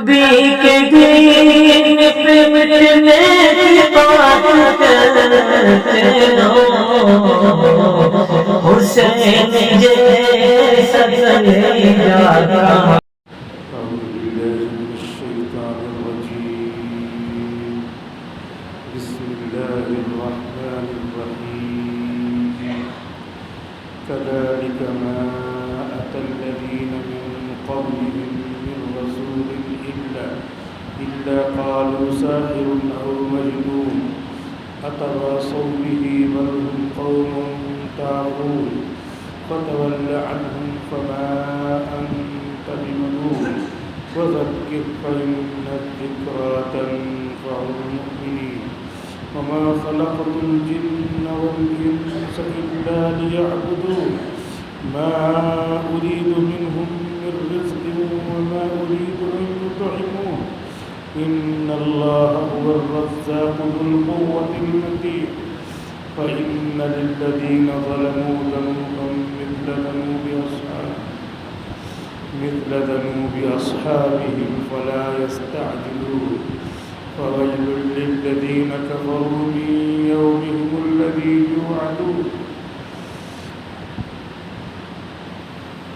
نبی کے دین پہ مٹنے کی بات کرتے رہو، حسین جیسا زلیجہ كذلك ما أتى الذين من قبلهم من رسول إلا قالوا ساحر أو مجنون أتواصوا به بل هم قوم طاغون فتول عنهم فما أنت بملوم وذكر فإن الذكرى تنفع المؤمنين وما خلقت الجن والإنس إلا ليعبدون ما أريد منهم من رزق وما أريد أن يطعمون إن الله هو الرزاق ذو القوة المتين فإن للذين ظلموا ذنوبا مثل ذنوب أصحابهم فلا يستعجلون فويل للذين كفروا من يومهم الذي يوعدون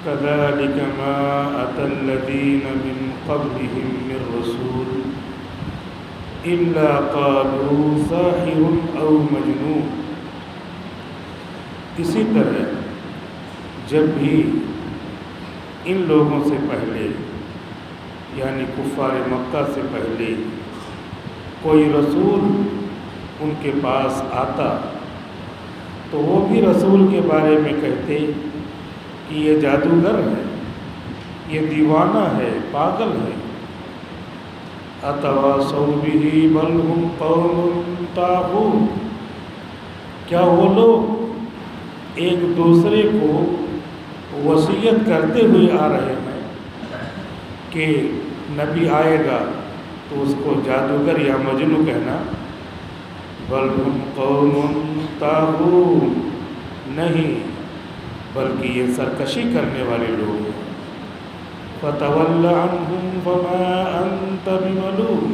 كذلك ما أتى الذين من قبلهم من رسول إلا قالوا ساحر أو مجنون. اسی طرح جب بھی ان لوگوں سے پہلے یعنی کفار مکہ سے پہلے کوئی رسول ان کے پاس آتا تو وہ بھی رسول کے بارے میں کہتے کہ یہ جادوگر ہے، یہ دیوانہ ہے، پاگل ہے. اتواصوا بہ بل ہم قوم طاغون، کیا وہ لوگ ایک دوسرے کو وصیت کرتے ہوئے آ رہے ہیں کہ نبی آئے گا تو اس کو جادوگر یا مجنو کہنا. بل ہم قوم طاغون، نہیں بلکہ یہ سرکشی کرنے والے لوگ ہیں. فتول عنہم فما انت بملوم،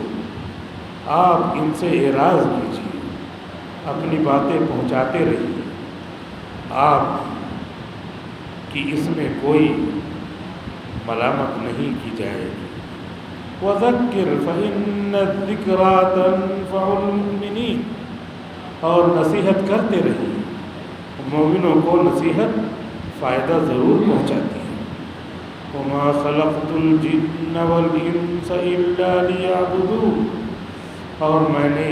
آپ ان سے اعراض کیجیے، اپنی باتیں پہنچاتے رہیے، آپ کی اس میں کوئی ملامت نہیں کی جائے گی. وَذَكِّرْ فَإِنَّ الذِّكْرَىٰ تَنفَعُ الْمُؤْمِنِينَ، اور نصیحت کرتے رہیے، مومنوں کو نصیحت فائدہ ضرور پہنچاتی ہے. وَمَا خَلَقْتُ الْجِنَّ وَالْإِنسَ إِلَّا لِيَعْبُدُونَ، اور میں نے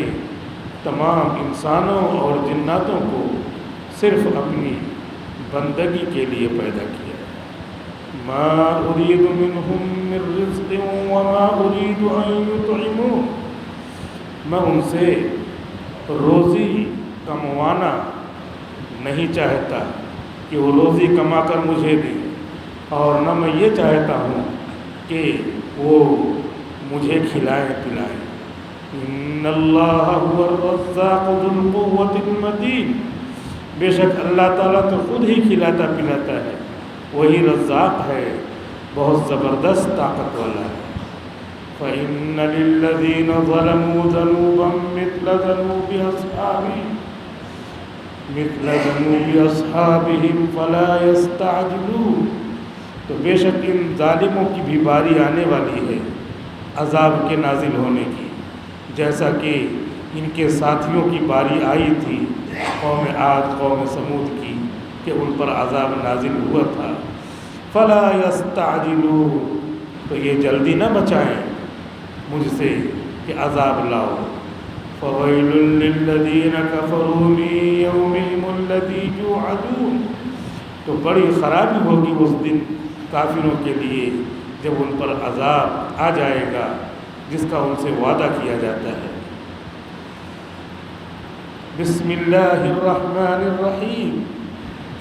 تمام انسانوں اور جناتوں کو صرف اپنی بندگی کے لیے پیدا کیا. ما اريد منهم من رزق وما اريد ان يطعمون، میں ان سے روزی کموانا نہیں چاہتا کہ وہ روزی کما کر مجھے دیں، اور نہ میں یہ چاہتا ہوں کہ وہ مجھے کھلائیں پلائیں. ان اللہ هو الرزاق ذو القوة المتین، بے شک اللہ تعالیٰ تو خود ہی کھلاتا پلاتا ہے، وہی رزاق ہے، بہت زبردست طاقت والا ہے. فَإِنَّ لِلَّذِينَ ظَلَمُوا ذَنُوبًا مِثْلَ ذَنُوبِ أَصْحَابِهِمْ فَلَا يَسْتَعْجِلُونَ، تو بے شک ان ظالموں کی بھی باری آنے والی ہے عذاب کے نازل ہونے کی، جیسا کہ ان کے ساتھیوں کی باری آئی تھی قوم عاد قوم سمود کی کہ ان پر عذاب نازل ہوا تھا. فلا یستعجلون، تو یہ جلدی نہ بچائیں مجھ سے کہ عذاب لاؤ. فویل للذین کفروا من یومہم الذی یوعدون، تو بڑی خرابی ہوگی اس دن کافروں کے لیے جب ان پر عذاب آ جائے گا جس کا ان سے وعدہ کیا جاتا ہے. بسم اللہ الرحمن الرحیم،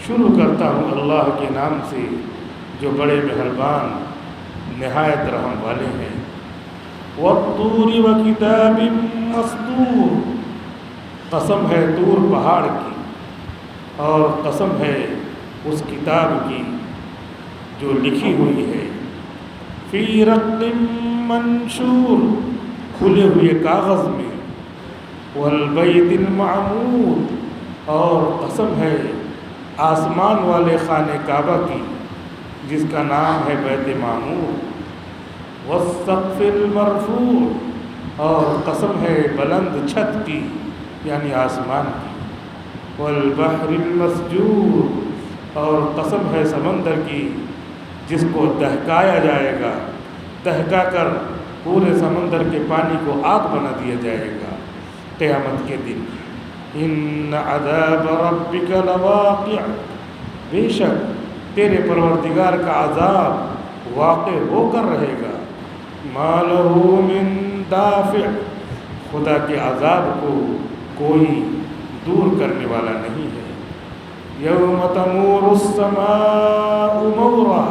شروع کرتا ہوں اللہ کے نام سے جو بڑے مہربان نہایت رحم والے ہیں. والطور وکتاب مسطور، قسم ہے طور پہاڑ کی اور قسم ہے اس کتاب کی جو لکھی ہوئی ہے. فی رق منشور، کھلے ہوئے کاغذ میں، والبیت المعمور، اور قسم ہے آسمان والے خانہ کعبہ کی جس کا نام ہے بیت معمور، والسقف المرفوع، اور قسم ہے بلند چھت کی یعنی آسمان کی، والبحر المسجور، اور قسم ہے سمندر کی جس کو دہکایا جائے گا، دہکا کر پورے سمندر کے پانی کو آگ بنا دیا جائے گا قیامت کے دن۔ ان عذاب ربک لواقع، بے شک تیرے پروردگار کا عذاب واقع ہو کر رہے گا، ما لہ من دافع، خدا کے عذاب کو کوئی دور کرنے والا نہیں ہے۔ یوم تمور السماء مورا،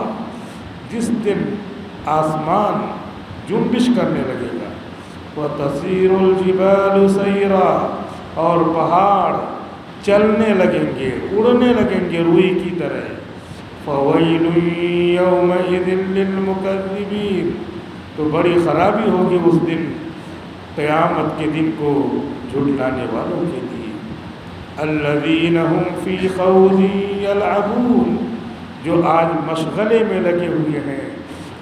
جس دن آسمان جنبش کرنے لگے گا، وتصیر الجبال سیرا، اور پہاڑ چلنے لگیں گے، اڑنے لگیں گے روئی کی طرح۔ فویل یومئذ للمکذبین، تو بڑی خرابی ہوگی اس دن، قیامت کے دن کو جھٹلانے والوں کے لیے۔ الذین ہم فی خوض یلعبون، جو آج مشغلے میں لگے ہوئے ہیں،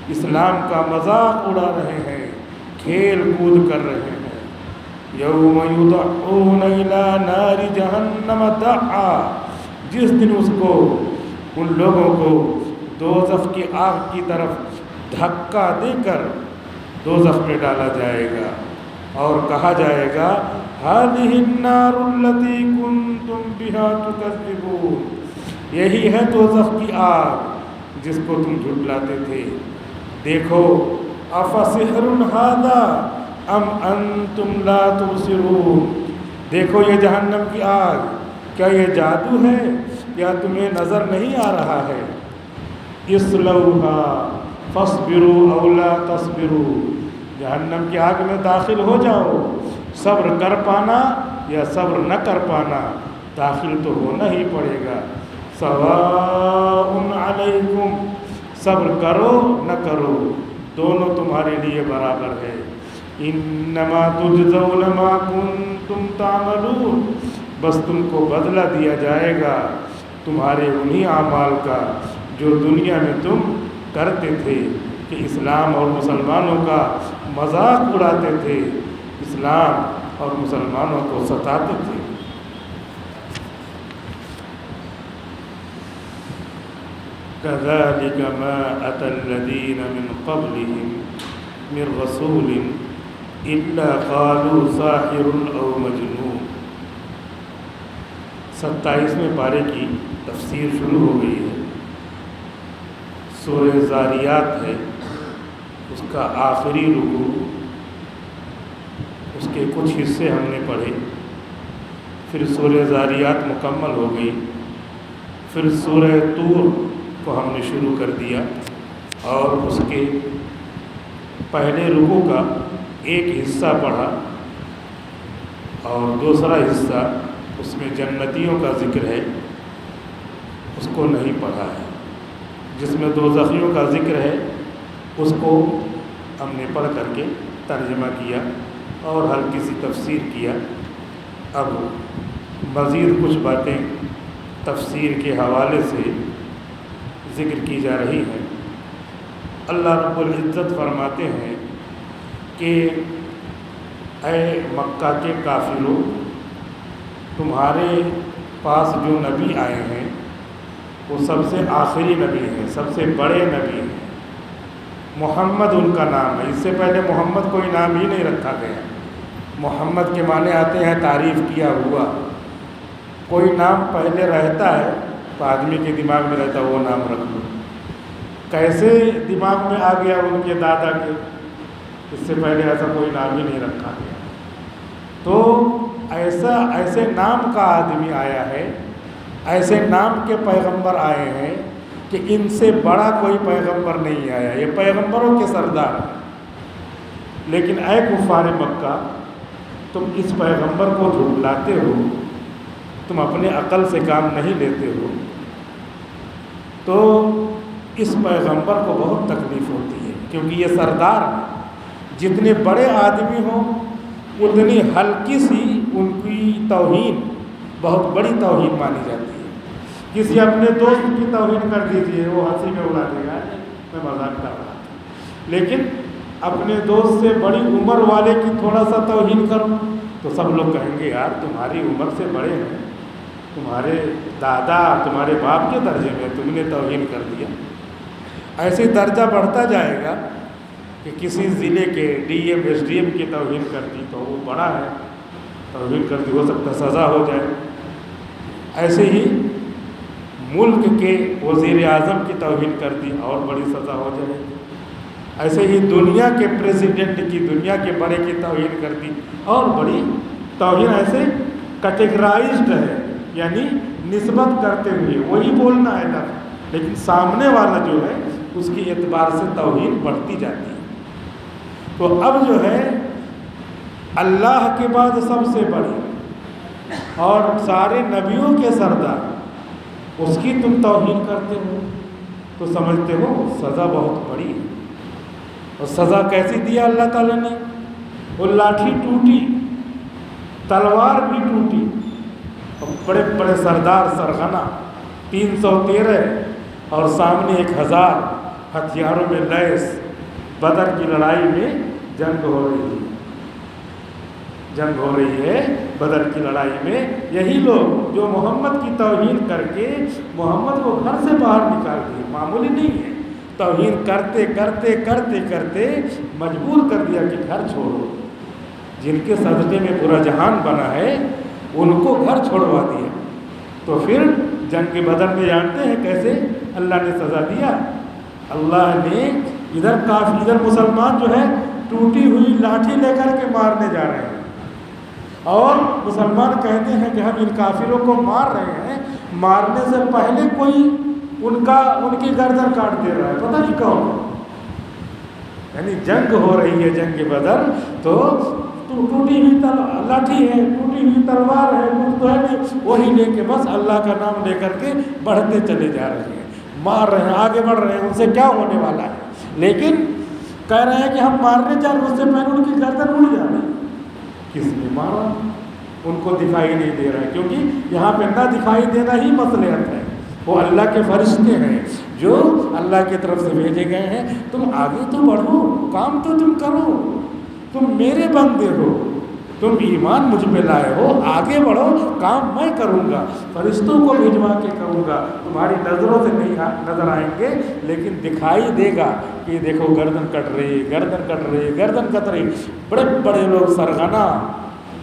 اسلام کا مذاق اڑا رہے ہیں، کھیل کود کر رہے ہیں۔ یوم یدعون الی نار جہنم دعا، جس دن اس کو، ان لوگوں کو دوزخ کی آگ کی طرف دھکا دے کر دوزخ میں ڈالا جائے گا، اور کہا جائے گا هذه النار التي كنتم بها تكذبون، یہی ہے دوزخ کی آگ جس کو تم جھٹلاتے تھے۔ دیکھو افسحر هذا ام انتم لا تبصرون، دیکھو یہ جہنم کی آگ، کیا یہ جادو ہے یا تمہیں نظر نہیں آ رہا ہے؟ اصلوها فاصبروا او لا تصبروا، جہنم کی آگ میں داخل ہو جاؤ، صبر کر پانا یا صبر نہ کر پانا، داخل تو ہونا ہی پڑے گا۔ سواء علیکم، صبر کرو نہ کرو دونوں تمہارے لیے برابر ہے۔ انما تجزون ما کنتم تعملون، بس تم کو بدلہ دیا جائے گا تمہارے انہی اعمال کا جو دنیا میں تم کرتے تھے، کہ اسلام اور مسلمانوں کا مذاق اڑاتے تھے، اسلام اور مسلمانوں کو ستاتے تھے۔ كذلك ما أتى الذين من قبلهم من رسول إلا قالوا ساحر أو مجنون۔ 27ویں پارے کی تفسیر شروع ہو گئی ہے۔ سورہ زاریات ہے، اس کا آخری رکوع، اس کے کچھ حصے ہم نے پڑھے، پھر سورہ زاریات مکمل ہو گئی، پھر سورہ طور کو ہم نے شروع کر دیا، اور اس کے پہلے رکوع کا ایک حصہ پڑھا، اور دوسرا حصہ اس میں جنتیوں کا ذکر ہے، اس کو نہیں پڑھا ہے۔ جس میں دوزخیوں کا ذکر ہے اس کو ہم نے پڑھ کر کے ترجمہ کیا اور ہلکی سی تفسیر کیا۔ اب مزید کچھ باتیں تفسیر کے حوالے سے ذکر کی جا رہی ہیں۔ اللہ رب العزت فرماتے ہیں کہ اے مکہ کے کافروں، تمہارے پاس جو نبی آئے ہیں وہ سب سے آخری نبی ہیں، سب سے بڑے نبی ہیں۔ محمد ان کا نام ہے، اس سے پہلے محمد کوئی نام ہی نہیں رکھا گیا۔ محمد کے معنی آتے ہیں تعریف کیا ہوا، کوئی نام پہلے رہتا ہے تو آدمی کے دماغ میں رہتا ہے وہ نام رکھ لو۔ کیسے دماغ میں آ گیا ان کے دادا کے؟ اس سے پہلے ایسا کوئی نام ہی نہیں رکھا گیا۔ تو ایسے نام کا آدمی آیا ہے، ایسے نام کے پیغمبر آئے ہیں کہ ان سے بڑا کوئی پیغمبر نہیں آیا، یہ پیغمبروں کے سردار ہیں۔ لیکن اے کفار مکہ، تم اس پیغمبر کو جھٹلاتے ہو، تم اپنے عقل سے کام نہیں لیتے ہو، تو اس پیغمبر کو بہت تکلیف ہوتی ہے۔ کیونکہ یہ سردار ہیں. جتنے بڑے آدمی ہوں اتنی ہلکی سی ان کی توہین بہت بڑی توہین مانی جاتی ہے. کسی اپنے دوست کی توہین کر دیجیے وہ ہنسی میں اڑا دے گا میں مذاق کر رہا تھا، لیکن اپنے دوست سے بڑی عمر والے کی تھوڑا سا توہین کرو تو سب لوگ کہیں گے یار تمہاری عمر سے بڑے ہیں، تمہارے دادا تمہارے باپ کے درجے میں تم نے توہین کر دیا. ایسے درجہ بڑھتا جائے گا کہ کسی ضلع کے D M S D M کی توہین کر دی تو وہ بڑا ہے، توہین کر دی ہو سکتا ہے سزا ہو جائے. ایسے ہی ملک کے وزیر اعظم کی توہین کر دی اور بڑی سزا ہو جائے. ایسے ہی دنیا کے پریزیڈنٹ کی، دنیا کے بڑے کی توہین کر دی اور بڑی توہین. ایسے کیٹیگرائزڈ ہے یعنی نسبت کرتے ہوئے وہی بولنا ہے لفظ، لیکن سامنے والا جو ہے اس کی اعتبار سے توہین بڑھتی جاتی ہے. تو اب جو ہے اللہ کے بعد سب سے بڑی اور سارے نبیوں کے سردار اس کی تم توہین کرتے ہو تو سمجھتے ہو سزا بہت بڑی ہے. اور سزا کیسی دیا اللہ تعالیٰ نے؟ وہ لاٹھی ٹوٹی، تلوار بھی ٹوٹی، اور بڑے بڑے سردار سرغنہ 313 اور سامنے 1000 ہتھیاروں میں لیس. بدر کی لڑائی میں جنگ ہو رہی ہے، جنگ ہو رہی ہے بدر کی لڑائی میں. یہی لوگ جو محمد کی توہین کر کے محمد کو گھر سے باہر نکال دیے، معمولی نہیں ہے، توہین کرتے کرتے کرتے کرتے مجبور کر دیا کہ گھر چھوڑو. جن کے صدقے میں پورا جہان بنا ہے ان کو گھر چھوڑوا دیا. تو پھر جنگ بدر میں جانتے ہیں کیسے اللہ نے سزا دیا؟ اللہ نے ادھر مسلمان جو ہے ٹوٹی ہوئی لاٹھی لے کر کے مارنے جا رہے ہیں، اور مسلمان کہتے ہیں کہ ہم ان کافروں کو مار رہے ہیں، مارنے سے پہلے کوئی ان کی گردن کاٹ دے رہا ہے، پتہ نہیں کون. یعنی جنگ ہو رہی ہے جنگ بدر تو ٹوٹی ہوئی لاٹھی ہے، ٹوٹی ہوئی تلوار ہے، کچھ تو ہے نہیں، وہی لے کے بس اللہ کا نام لے کر کے بڑھتے چلے جا رہے ہیں، مار رہے ہیں، آگے بڑھ رہے ہیں. ان سے کیا ہونے والا ہے؟ لیکن کہہ رہے ہیں کہ ہم مارنے جا رہے ہیں، اس سے پہلے ان کی گردن اڑ جا رہی. کس نے مارا؟ ان کو دکھائی نہیں دے رہا ہے، کیونکہ یہاں پہ نہ دکھائی دینا ہی مصلحت ہے. وہ اللہ کے فرشتے ہیں جو اللہ کی طرف سے بھیجے گئے ہیں. تم آگے تو بڑھو، کام تو تم کرو، تم میرے بندے ہو، تم ایمان مجھ پہ لائے ہو، آگے بڑھو، کام میں کروں گا، فرشتوں کو بھیجوا کے کروں گا. تمہاری نظروں سے نہیں نظر آئیں گے لیکن دکھائی دے گا کہ دیکھو گردن کٹ رہی، گردن کٹ رہی، گردن کٹ رہی. بڑے بڑے لوگ سرغنہ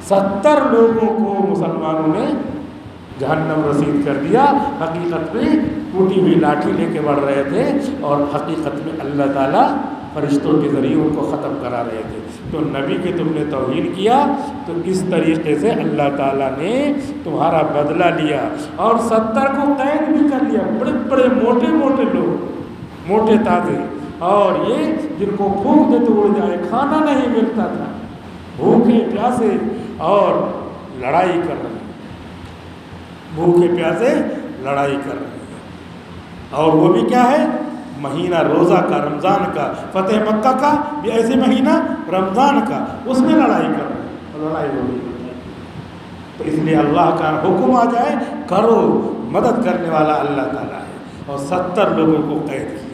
70 لوگوں کو مسلمانوں نے جہنم رسید کر دیا. حقیقت میں ٹوٹی ہوئی لاٹھی لے کے بڑھ رہے تھے اور حقیقت میں اللہ تعالیٰ فرشتوں کے ذریعے ان کو ختم کرا رہے تھے. تو نبی کے تم نے توہین کیا تو اس طریقے سے اللہ تعالیٰ نے تمہارا بدلہ لیا اور 70 کو قید بھی کر لیا. بڑے بڑے موٹے موٹے لوگ، موٹے تازے، اور یہ جن کو پھونک دے تو اڑ جائے، کھانا نہیں ملتا تھا، بھوکے پیاسے اور لڑائی کر رہے ہیں، بھوکے پیاسے لڑائی کر رہے ہیں. اور وہ بھی کیا ہے؟ مہینہ روزہ کا، رمضان کا، فتح مکہ کا بھی ایسے مہینہ رمضان کا، اس میں لڑائی کر رہے ہیں اور لڑائی ہو رہی ہے. تو اس لیے اللہ کا حکم آ جائے کرو، مدد کرنے والا اللہ تعالیٰ ہے. اور 70 لوگوں کو قید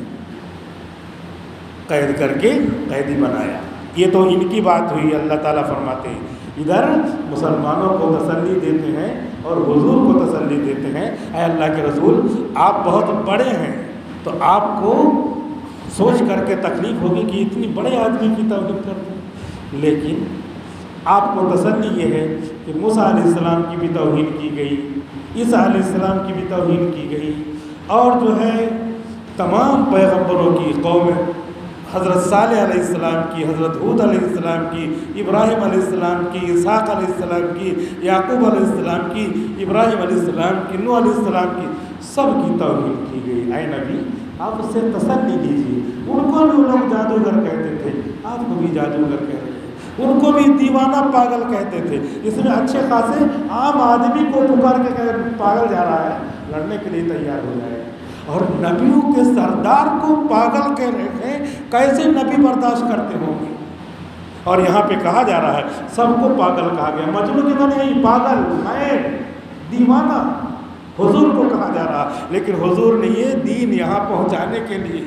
کر کے قیدی بنایا. یہ تو ان کی بات ہوئی. اللہ تعالیٰ فرماتے ہیں ادھر مسلمانوں کو تسلی دیتے ہیں اور حضور کو تسلی دیتے ہیں، اے اللہ کے رسول آپ بہت بڑے ہیں تو آپ کو سوچ کر کے تکلیف ہوگی کہ اتنی بڑے آدمی کی توہین کرتے ہیں، لیکن آپ کو تسلی یہ ہے کہ موسیٰ علیہ السلام کی بھی توہین کی گئی، عیسیٰ علیہ السلام کی بھی توہین کی گئی، اور جو ہے تمام پیغمبروں کی قوم، حضرت صالح علیہ السلام کی، حضرت ہود علیہ السلام کی، ابراہیم علیہ السلام کی، اسحاق علیہ السلام کی، یعقوب علیہ السلام کی، ابراہیم علیہ السلام کی، نوح علیہ السلام کی، سب کی توہین کی گئی. اے نبی آپ اس سے تسلی دیجیے. ان کو بھی لوگ جادوگر کہتے تھے، آپ کو بھی جادوگر کہہ رہے ہیں، ان کو بھی دیوانہ پاگل کہتے تھے. اس میں اچھے خاصے عام آدمی کو پکار کے پاگل جا رہا ہے، لڑنے کے لیے تیار ہو جائے. اور نبیوں کے سردار کو پاگل کہہ رہے ہیں، کیسے نبی برداشت کرتے ہوں گے؟ اور یہاں پہ کہا جا رہا ہے سب کو پاگل کہا گیا، مجنون کی نہیں، پاگل، خیر، دیوانہ حضور کو کہا جا رہا، لیکن حضور نے یہ دین یہاں پہنچانے کے لیے،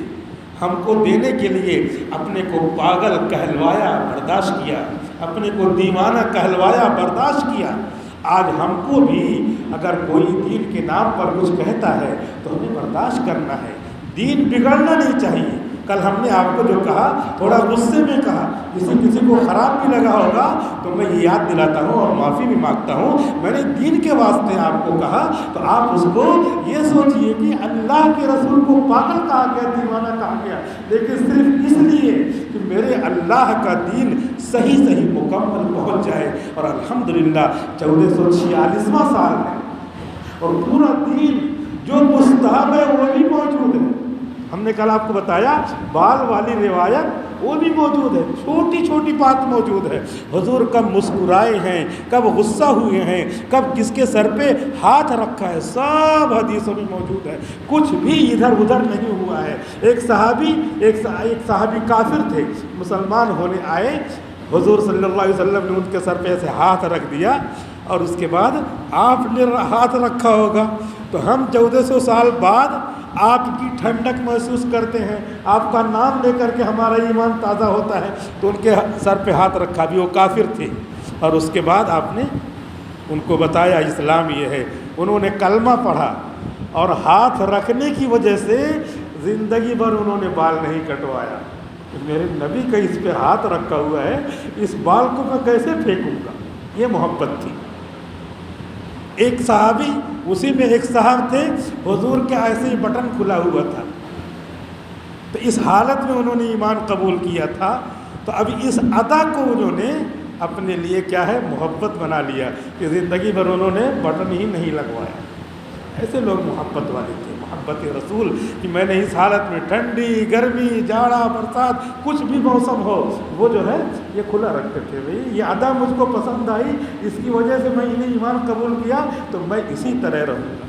ہم کو دینے کے لیے اپنے کو پاگل کہلوایا، برداشت کیا، اپنے کو دیوانہ کہلوایا، برداشت کیا۔ آج ہم کو بھی اگر کوئی دین کے نام پر کچھ کہتا ہے تو ہمیں برداشت کرنا ہے، دین بگڑنا نہیں چاہیے۔ کل ہم نے آپ کو جو کہا تھوڑا غصے میں کہا، کسی کو خراب بھی لگا ہوگا تو میں یہ یاد دلاتا ہوں اور معافی بھی مانگتا ہوں، میں نے دین کے واسطے آپ کو کہا، تو آپ اس کو یہ سوچئے کہ اللہ کے رسول کو پاگل کہا گیا، دیوانہ کہا گیا، لیکن صرف اس لیے کہ میرے اللہ کا دین صحیح مکمل پہنچ جائے۔ اور الحمدللہ 1446واں سال ہے اور پورا دین جو مستحب ہے وہ بھی موجود ہے۔ ہم نے کل آپ کو بتایا بال والی روایت وہ بھی موجود ہے، چھوٹی چھوٹی بات موجود ہے، حضور کب مسکرائے ہیں، کب غصہ ہوئے ہیں، کب کس کے سر پہ ہاتھ رکھا ہے، سب حدیثوں میں موجود ہے، کچھ بھی ادھر ادھر نہیں ہوا ہے۔ ایک صحابی کافر تھے، مسلمان ہونے آئے، حضور صلی اللہ علیہ وسلم نے ان کے سر پہ ایسے ہاتھ رکھ دیا اور اس کے بعد آپ نے ہاتھ رکھا ہوگا، تو ہم 1400 سال بعد آپ کی ٹھنڈک محسوس کرتے ہیں، آپ کا نام لے کر کے ہمارا ایمان تازہ ہوتا ہے، تو ان کے سر پہ ہاتھ رکھا، بھی وہ کافر تھے، اور اس کے بعد آپ نے ان کو بتایا اسلام یہ ہے، انہوں نے کلمہ پڑھا اور ہاتھ رکھنے کی وجہ سے زندگی بھر انہوں نے بال نہیں کٹوایا۔ میرے نبی کا اس پہ ہاتھ رکھا ہوا ہے، اس بال کو میں کیسے پھینکوں گا؟ یہ محبت تھی۔ ایک صحابی، اسی میں ایک صاحب تھے، حضور کے ایسے ہی بٹن کھلا ہوا تھا، تو اس حالت میں انہوں نے ایمان قبول کیا تھا، تو اب اس ادا کو انہوں نے اپنے لیے کیا ہے محبت بنا لیا کہ زندگی بھر انہوں نے بٹن ہی نہیں لگوایا۔ ایسے لوگ محبت والے تھے، محبت رسول، کہ میں نے اس حالت میں ٹھنڈی، گرمی، جاڑا، برسات، کچھ بھی موسم ہو، وہ جو ہے یہ کھلا رکھتے تھے۔ بھائی یہ ادا مجھ کو پسند آئی، اس کی وجہ سے میں انہیں ایمان قبول کیا، تو میں اسی طرح رہوں گا۔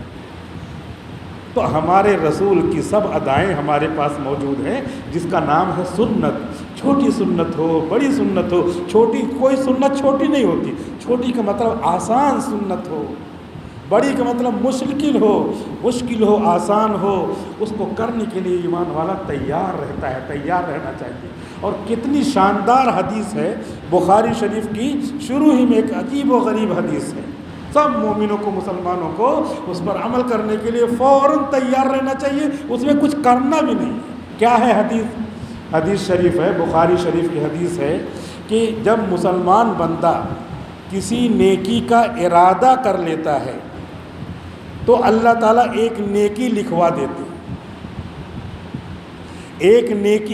تو ہمارے رسول کی سب ادائیں ہمارے پاس موجود ہیں، جس کا نام ہے سنت۔ چھوٹی سنت ہو، بڑی سنت ہو، چھوٹی کوئی سنت چھوٹی نہیں ہوتی، چھوٹی کا مطلب آسان سنت ہو، بڑی کا مطلب مشکل ہو، آسان ہو، اس کو کرنے کے لیے ایمان والا تیار رہتا ہے، تیار رہنا چاہیے۔ اور کتنی شاندار حدیث ہے بخاری شریف کی، شروع ہی میں ایک عجیب و غریب حدیث ہے، سب مومنوں کو، مسلمانوں کو اس پر عمل کرنے کے لیے فوراً تیار رہنا چاہیے، اس میں کچھ کرنا بھی نہیں۔ کیا ہے حدیث شریف ہے، بخاری شریف کی حدیث ہے کہ جب مسلمان بندہ کسی نیکی کا ارادہ کر لیتا ہے تو اللہ تعالیٰ ایک نیکی لکھوا دیتے ہیں۔ ایک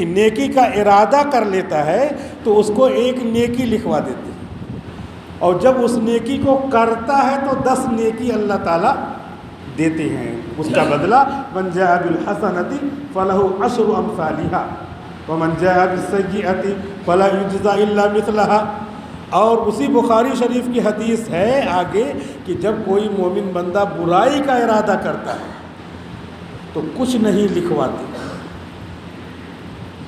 نیکی کا ارادہ کر لیتا ہے تو اس کو ایک نیکی لکھوا دیتے ہیں، اور جب اس نیکی کو کرتا ہے تو 10 نیکی اللہ تعالیٰ دیتے ہیں، اس کا بدلہ من جاء بالحسنۃ فلہ 10 امثالها ومن جاء بالسیئۃ فلا یجزی الا مثلها۔ اور اسی بخاری شریف کی حدیث ہے آگے کہ جب کوئی مومن بندہ برائی کا ارادہ کرتا ہے تو کچھ نہیں لکھواتے،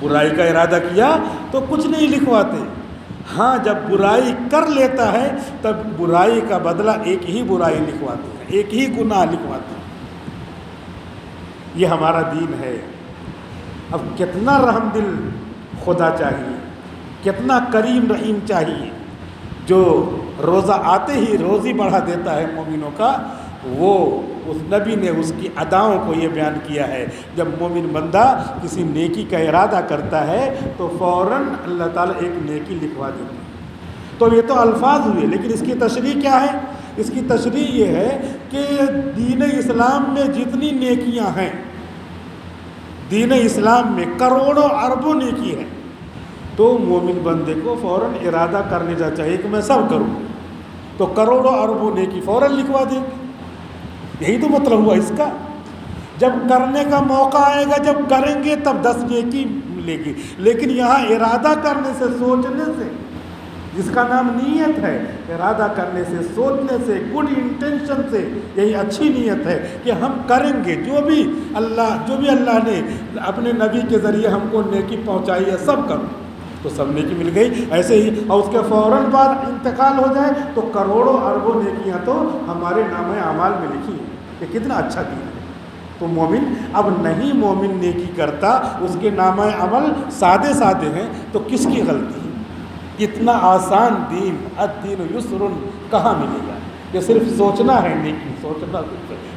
برائی کا ارادہ کیا تو کچھ نہیں لکھواتے، ہاں جب برائی کر لیتا ہے تب برائی کا بدلہ ایک ہی برائی لکھواتے ہیں، ایک ہی گناہ لکھواتے ہیں۔ یہ ہمارا دین ہے۔ اب کتنا رحم دل خدا چاہیے، کتنا کریم رحیم چاہیے، جو روزہ آتے ہی روزی بڑھا دیتا ہے مومنوں کا۔ وہ اس نبی نے اس کی اداؤں کو یہ بیان کیا ہے، جب مومن بندہ کسی نیکی کا ارادہ کرتا ہے تو فوراً اللہ تعالیٰ ایک نیکی لکھوا دیتا ہے۔ تو یہ تو الفاظ ہوئے، لیکن اس کی تشریح کیا ہے؟ اس کی تشریح یہ ہے کہ دین اسلام میں جتنی نیکیاں ہیں، دین اسلام میں کروڑوں اربوں نیکی ہے، تو مومن بندے کو فوراً ارادہ کرنے جا چاہیے کہ میں سب کروں، تو کروڑوں اربوں نیکی فوراً لکھوا دیں گے۔ یہی تو مطلب ہوا اس کا۔ جب کرنے کا موقع آئے گا، جب کریں گے تب 10 نیکی ملے گی، لیکن یہاں ارادہ کرنے سے، سوچنے سے، جس کا نام نیت ہے، ارادہ کرنے سے، سوچنے سے، گڈ انٹینشن سے، یہی اچھی نیت ہے کہ ہم کریں گے جو بھی اللہ نے اپنے نبی کے ذریعے ہم کو نیکی پہنچائی ہے سب کروں، تو سب نیکی مل گئی۔ ایسے ہی اور اس کے فوراً بعد انتقال ہو جائے تو کروڑوں اربوں نیکیاں تو ہمارے نامہ اعمال میں لکھی ہیں۔ یہ کتنا اچھا دین ہے۔ تو مومن اب نہیں مومن نیکی کرتا، اس کے نامہ عمل سادے سادے ہیں، تو کس کی غلطی ہے؟ اتنا آسان دین، الدین یسر، کہاں ملے گا؟ یہ صرف سوچنا ہے نیکی،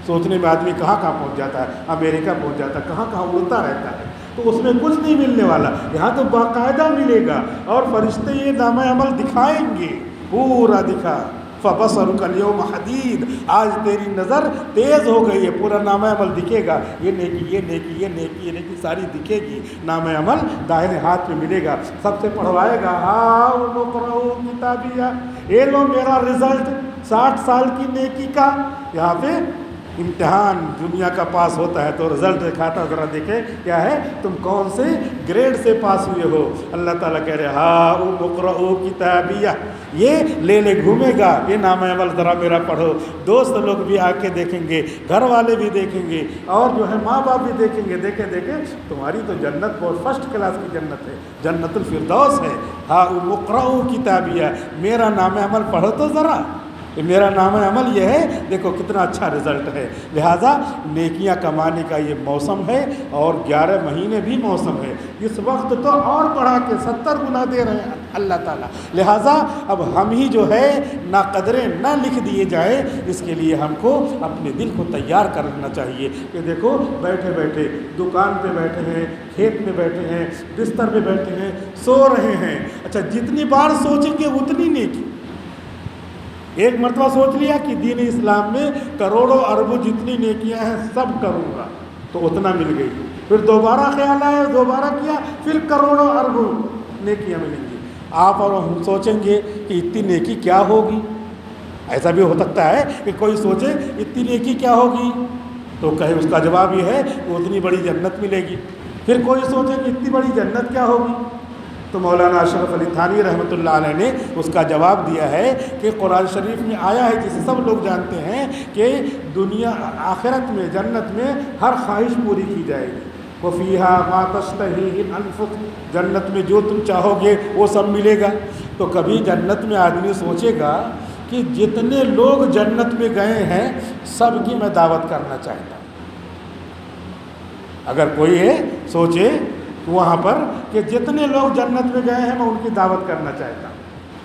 سوچنے میں آدمی کہاں پہنچ جاتا ہے، امریکہ پہنچ جاتا ہے، کہاں اڑتا رہتا ہے، تو اس میں کچھ نہیں ملنے والا۔ یہاں تو باقاعدہ ملے گا، اور فرشتے یہ نامہ عمل دکھائیں گے، پورا دکھا۔ فَبَصَرُكَ الْيَوْمَ حَدِيدٌ، آج تیری نظر تیز ہو گئی ہے، پورا نامہ عمل دکھے گا، یہ نیکی یہ نیکی یہ نیکی یہ نیکی ساری دکھے گی، نامہ عمل دائیں ہاتھ میں ملے گا، سب سے پڑھوائے گا، ہاؤ اقرؤوا کتابیہ، یہ لو میرا رزلٹ 60 سال کی نیکی کا۔ یہاں پہ امتحان دنیا کا پاس ہوتا ہے تو رزلٹ دکھاتا، ذرا دیکھے کیا ہے، تم کون سے گریڈ سے پاس ہوئے ہو۔ اللہ تعالیٰ کہہ رہے ہاؤ اقرؤوا کتابیہ، یہ لے گھومے گا، یہ نامہ عمل ذرا میرا پڑھو۔ دوست لوگ بھی آ کے دیکھیں گے، گھر والے بھی دیکھیں گے، اور جو ہے ماں باپ بھی دیکھیں گے، دیکھیں تمہاری تو جنت بہت فرسٹ کلاس کی جنت ہے، جنت الفردوس ہے۔ ہاؤ اقرؤوا کتابیہ، میرا نامہ عمل پڑھو تو ذرا، میرا نامہ عمل یہ ہے، دیکھو کتنا اچھا رزلٹ ہے۔ لہٰذا نیکیاں کمانے کا یہ موسم ہے، اور 11 مہینے بھی موسم ہے، اس وقت تو اور بڑھا کے 70 گنا دے رہے ہیں اللہ تعالیٰ۔ لہٰذا اب ہم ہی جو ہے نا قدریں نہ لکھ دیے جائیں، اس کے لیے ہم کو اپنے دل کو تیار کرنا چاہیے کہ دیکھو بیٹھے بیٹھے دکان پہ بیٹھے ہیں، کھیت میں بیٹھے ہیں، بستر پہ بیٹھے ہیں، سو رہے ہیں، اچھا جتنی بار سوچیں گے اتنی نیکی۔ ایک مرتبہ سوچ لیا کہ دین اسلام میں کروڑوں اربوں جتنی نیکیاں ہیں سب کروں گا، تو اتنا مل گئی۔ پھر دوبارہ خیال آیا، دوبارہ کیا، پھر کروڑوں اربوں نیکیاں ملیں گی۔ آپ اور ہم سوچیں گے کہ اتنی نیکی کیا ہوگی؟ ایسا بھی ہو سکتا ہے کہ کوئی سوچے اتنی نیکی کیا ہوگی، تو کہے اس کا جواب یہ ہے کہ اتنی بڑی جنت ملے گی۔ پھر کوئی سوچے کہ اتنی بڑی جنت کیا ہوگی، تو مولانا اشرف علی تھانوی رحمۃ اللہ علیہ نے اس کا جواب دیا ہے کہ قرآن شریف میں آیا ہے، جسے سب لوگ جانتے ہیں کہ دنیا آخرت میں جنت میں ہر خواہش پوری کی جائے گی۔ وَفِيهَا مَا تَشْتَهِيهِ الْأَنفُسُ، جنت میں جو تم چاہو گے وہ سب ملے گا۔ تو کبھی جنت میں آدمی سوچے گا کہ جتنے لوگ جنت میں گئے ہیں سب کی میں دعوت کرنا چاہتا ہوں۔ اگر کوئی ہے سوچے وہاں پر کہ جتنے لوگ جنت میں گئے ہیں میں ان کی دعوت کرنا چاہتا ہوں،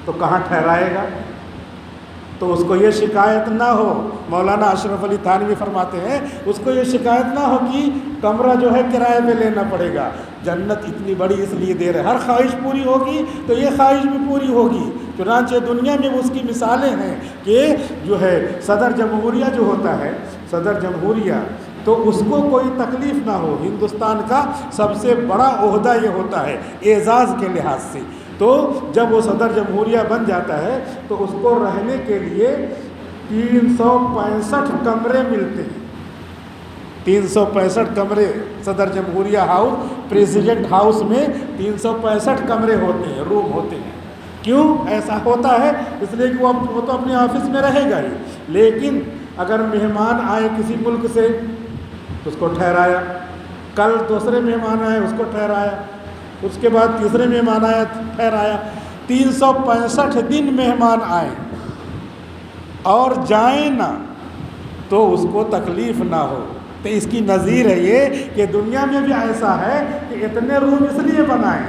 تو کہاں ٹھہرائے گا؟ تو اس کو یہ شکایت نہ ہو، مولانا اشرف علی تھانوی فرماتے ہیں اس کو یہ شکایت نہ ہو کہ کمرہ جو ہے کرائے پہ لینا پڑے گا، جنت اتنی بڑی اس لیے دے رہے، ہر خواہش پوری ہوگی تو یہ خواہش بھی پوری ہوگی۔ چنانچہ دنیا میں اس کی مثالیں ہیں کہ جو ہے صدر جمہوریہ جو ہوتا ہے، صدر جمہوریہ، تو اس کو کوئی تکلیف نہ ہو، ہندوستان کا سب سے بڑا عہدہ یہ ہوتا ہے اعزاز کے لحاظ سے، تو جب وہ صدر جمہوریہ بن جاتا ہے تو اس کو رہنے کے لیے 365 کمرے ملتے ہیں، 365 کمرے صدر جمہوریہ ہاؤس، پریزیڈنٹ ہاؤس میں 365 کمرے ہوتے ہیں، روم ہوتے ہیں۔ کیوں ایسا ہوتا ہے؟ اس لیے کہ وہ تو اپنے آفس میں رہے گا ہی، لیکن اگر مہمان آئے کسی ملک سے تو اس کو ٹھہرایا، کل دوسرے مہمان آئے اس کو ٹھہرایا، اس کے بعد تیسرے مہمان آیا ٹھہرایا، 365 دن مہمان آئیں اور جائیں نہ تو اس کو تکلیف نہ ہو۔ تو اس کی نظیر ہے یہ کہ دنیا میں بھی ایسا ہے کہ اتنے روم اس لیے بنائیں،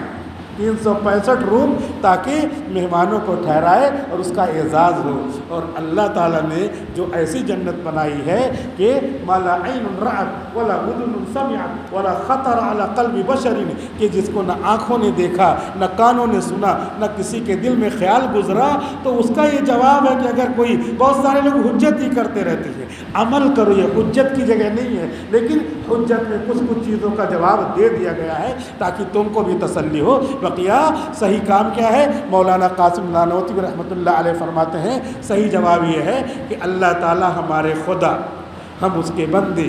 365 روم، تاکہ مہمانوں کو ٹھہرائے اور اس کا اعزاز ہو۔ اور اللہ تعالیٰ نے جو ایسی جنت بنائی ہے کہ ما لا عین رأت ولا اذن سمعت ولا خطر علی قلب بشر، کہ جس کو نہ آنکھوں نے دیکھا، نہ کانوں نے سنا، نہ کسی کے دل میں خیال گزرا۔ تو اس کا یہ جواب ہے کہ اگر کوئی، بہت سارے لوگ حجت ہی کرتے رہتے ہیں، عمل کرو، یہ حجت کی جگہ نہیں ہے، لیکن حجت میں کچھ چیزوں کا جواب دے دیا گیا ہے تاکہ تم کو بھی تسلی ہو۔ بقیہ صحیح کام کیا ہے؟ مولانا قاسم نانوتوی رحمۃ اللہ علیہ فرماتے ہیں صحیح جواب یہ ہے کہ اللہ تعالیٰ ہمارے خدا، ہم اس کے بندے،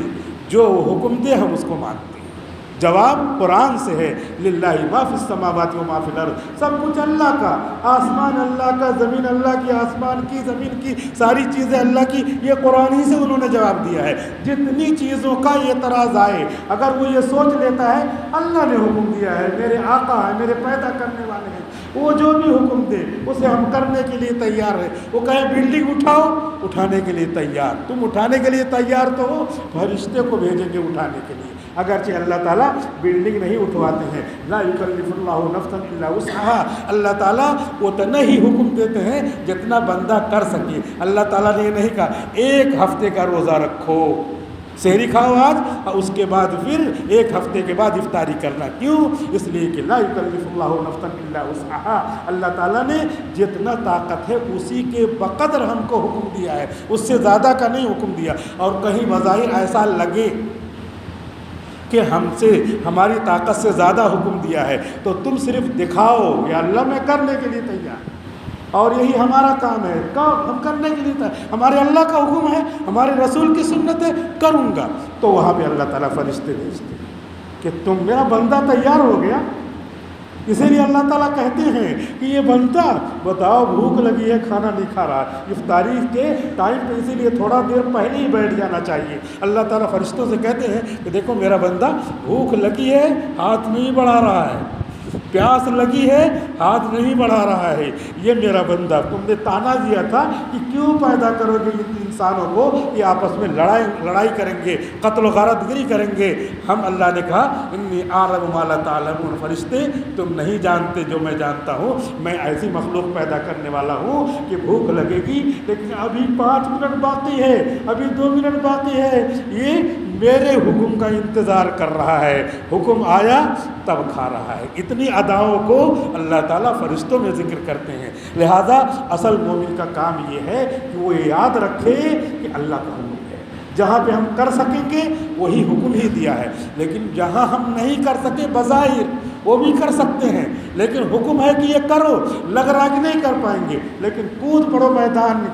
جو وہ حکم دے ہم اس کو مانتے ہیں۔ جواب قرآن سے ہے، للہ ما فی السماوات و ما فی الارض، سب کچھ اللہ کا، آسمان اللہ کا، زمین اللہ کی، آسمان کی، زمین کی، ساری چیزیں اللہ کی، یہ قرآن ہی سے انہوں نے جواب دیا ہے۔ جتنی چیزوں کا اعتراض آئے اگر وہ یہ سوچ لیتا ہے اللہ نے حکم دیا ہے، میرے آقا ہے، میرے پیدا کرنے والے ہیں، وہ جو بھی حکم دے اسے ہم کرنے کے لیے تیار ہیں۔ وہ کہے بلڈنگ اٹھاؤ، اٹھانے کے لیے تیار، تم اٹھانے کے لیے تیار تو ہو، فرشتے کو بھیجیں گے اٹھانے کے لیے۔ اگرچہ اللہ تعالیٰ بلڈنگ نہیں اٹھواتے ہیں، لا یکلف اللہ نفسا الا وسعها، اللہ تعالیٰ اتنا ہی حکم دیتے ہیں جتنا بندہ کر سکے۔ اللہ تعالیٰ نے یہ نہیں کہا ایک ہفتے کا روزہ رکھو، سحری کھاؤ آج اور اس کے بعد پھر ایک ہفتے کے بعد افطاری کرنا، کیوں؟ اس لیے کہ لا یکلف اللہ نفسا الا وسعها، اللہ تعالیٰ نے جتنا طاقت ہے اسی کے بقدر ہم کو حکم دیا ہے، اس سے زیادہ کا نہیں حکم دیا۔ اور کہیں بظاہر ایسا لگے کہ ہم سے ہماری طاقت سے زیادہ حکم دیا ہے تو تم صرف دکھاؤ یا اللہ میں کرنے کے لیے تیار، اور یہی ہمارا کام ہے، ہم کرنے کے لیے تیار، ہمارے اللہ کا حکم ہے، ہمارے رسول کی سنت ہے، کروں گا۔ تو وہاں پہ اللہ تعالیٰ فرشتے بھیجتے کہ تم میرا بندہ تیار ہو گیا۔ اسی لیے اللہ تعالیٰ کہتے ہیں کہ یہ بندہ بتاؤ بھوک لگی ہے، کھانا نہیں کھا رہا، افطاری کے ٹائم پہ اسی لیے تھوڑا دیر پہلے ہی بیٹھ جانا چاہیے۔ اللہ تعالیٰ فرشتوں سے کہتے ہیں کہ دیکھو میرا بندہ بھوک لگی ہے، ہاتھ نہیں بڑھا رہا ہے، پیاس لگی ہے، ہاتھ نہیں بڑھا رہا ہے، یہ میرا بندہ، تم نے تانا دیا تھا کہ کیوں پیدا کرو گے انسانوں کو یہ آپس میں لڑائی کریں گے، قتل و غارت گری کریں گے۔ ہم اللہ نے کہا انی اعلم ما لا تعلمون، فرشتے تم نہیں جانتے جو میں جانتا ہوں، میں ایسی مخلوق پیدا کرنے والا ہوں کہ بھوک لگے گی لیکن ابھی 5 منٹ باقی ہے، ابھی 2 منٹ باقی ہے، یہ میرے حکم کا انتظار کر رہا ہے، حکم آیا تب کھا رہا ہے۔ اتنی اداؤں کو اللہ تعالیٰ فرشتوں میں ذکر کرتے ہیں۔ لہذا اصل مومن کا کام یہ ہے کہ وہ یاد رکھے کہ اللہ کا حکم ہے، جہاں پہ ہم کر سکیں گے وہی حکم ہی دیا ہے، لیکن جہاں ہم نہیں کر سکے بظاہر وہ بھی کر سکتے ہیں، لیکن حکم ہے کہ یہ کرو، لگ رہا کہ نہیں کر پائیں گے، لیکن کود پڑو میدان